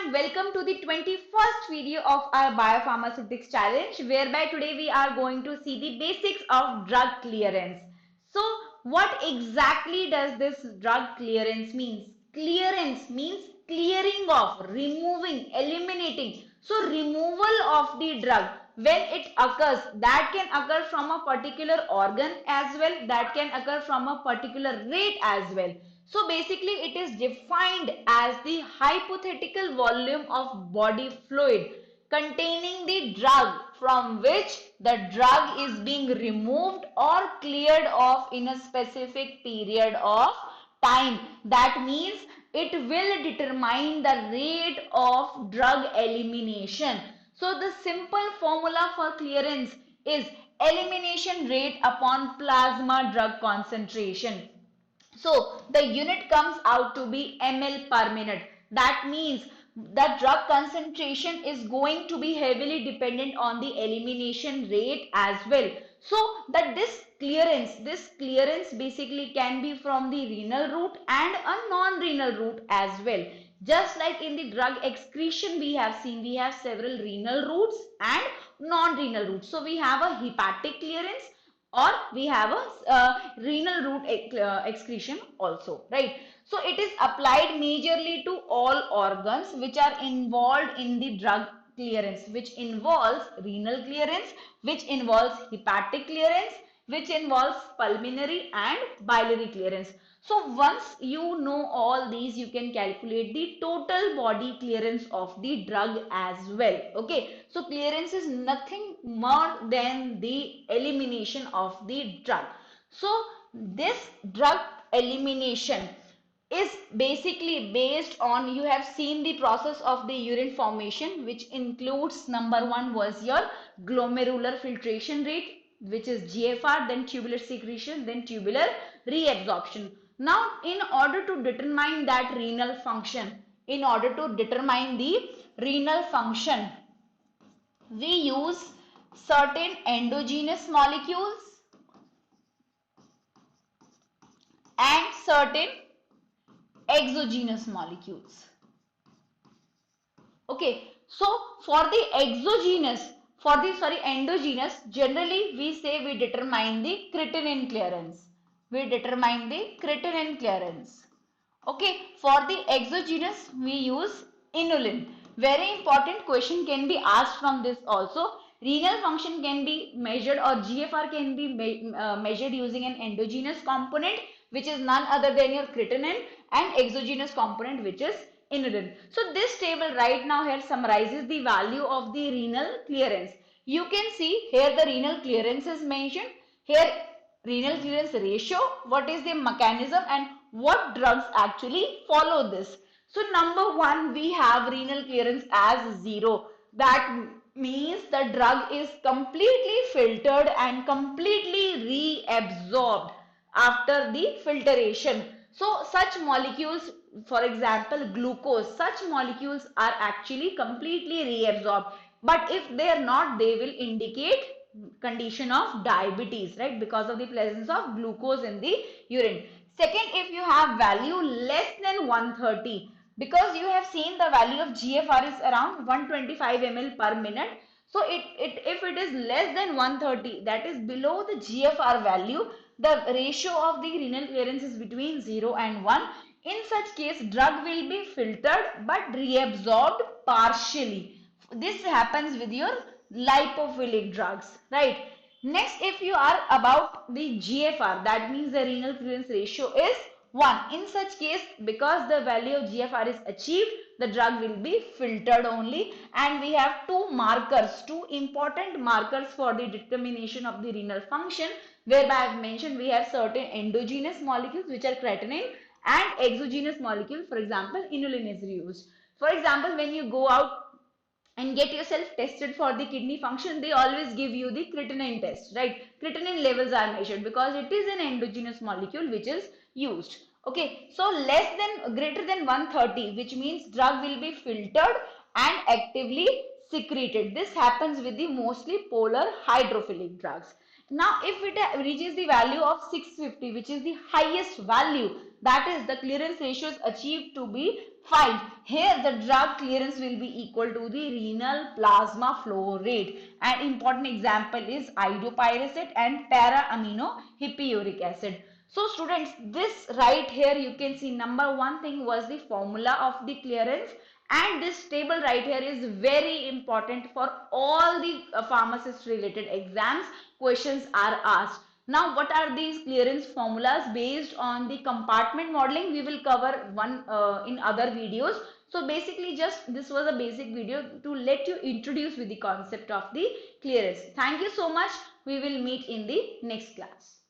everyone, welcome to the 21st video of our Biopharmaceutics challenge, whereby today we are going to see the basics of drug clearance. So what exactly does this drug clearance means? Clearance means clearing off, removing, eliminating. So removal of the drug when it occurs, that can occur from a particular organ as well, that can occur from a particular rate as well. So basically it is defined as the hypothetical volume of body fluid containing the drug from which the drug is being removed or cleared off in a specific period of time. That means it will determine the rate of drug elimination. So the simple formula for clearance is elimination rate upon plasma drug concentration. So the unit comes out to be ml per minute. That means the drug concentration is going to be heavily dependent on the elimination rate as well. So that this clearance basically can be from the renal route and a non-renal route as well. Just like in the drug excretion we have seen, we have several renal routes and non-renal routes. So we have a hepatic clearance or we have a renal route excretion also, right? So it is applied majorly to all organs which are involved in the drug clearance, which involves renal clearance, which involves hepatic clearance, which involves pulmonary and biliary clearance. So once you know all these, you can calculate the total body clearance of the drug as well. Okay, so clearance is nothing more than the elimination of the drug. So this drug elimination is basically based on, you have seen the process of the urine formation, which includes number one was your glomerular filtration rate, which is GFR, then tubular secretion, then tubular reabsorption. Now in order to determine that renal function, in order to determine the renal function, we use certain endogenous molecules and certain exogenous molecules. Okay, so for the endogenous, generally we say we determine the creatinine clearance. Okay, for the exogenous we use inulin. Very important question can be asked from this also. Renal function can be measured, or GFR can be measured using an endogenous component, which is none other than your creatinine, and exogenous component, which is inulin. So this table right now here summarizes the value of the renal clearance. You can see here the renal clearance is mentioned. Here renal clearance ratio, what is the mechanism and what drugs actually follow this. So number one, we have renal clearance as 0. That means the drug is completely filtered and completely reabsorbed after the filtration. So such molecules, for example glucose, such molecules are actually completely reabsorbed. But if they are not, they will indicate condition of diabetes, right? Because of the presence of glucose in the urine. Second, if you have value less than 130, because you have seen the value of GFR is around 125 ml per minute. So if it is less than 130, that is below the GFR value, the ratio of the renal clearance is between 0 and 1. In such case, drug will be filtered but reabsorbed partially. This happens with your lipophilic drugs, right? Next, if you are about the GFR, that means the renal clearance ratio is 1. In such case, because the value of GFR is achieved, the drug will be filtered only, and we have two important markers for the determination of the renal function, whereby I have mentioned we have certain endogenous molecules which are creatinine, and exogenous molecules, for example inulin is used. For example, when you go out and get yourself tested for the kidney function, they always give you the creatinine test, right? Creatinine levels are measured because it is an endogenous molecule which is used. Okay, so greater than 130, which means drug will be filtered and actively secreted. This happens with the mostly polar hydrophilic drugs. Now if it reaches the value of 650, which is the highest value, That is, the clearance ratio is achieved to be 5. Here the drug clearance will be equal to the renal plasma flow rate. An important example is iodopyracet and para-aminohippuric acid. So students, this right here you can see number one thing was the formula of the clearance, and this table right here is very important for all the pharmacist related exams. Questions are asked. Now what are these clearance formulas based on the compartment modeling? We will cover one in other videos. So basically just this was a basic video to let you introduce with the concept of the clearance. Thank you so much. We will meet in the next class.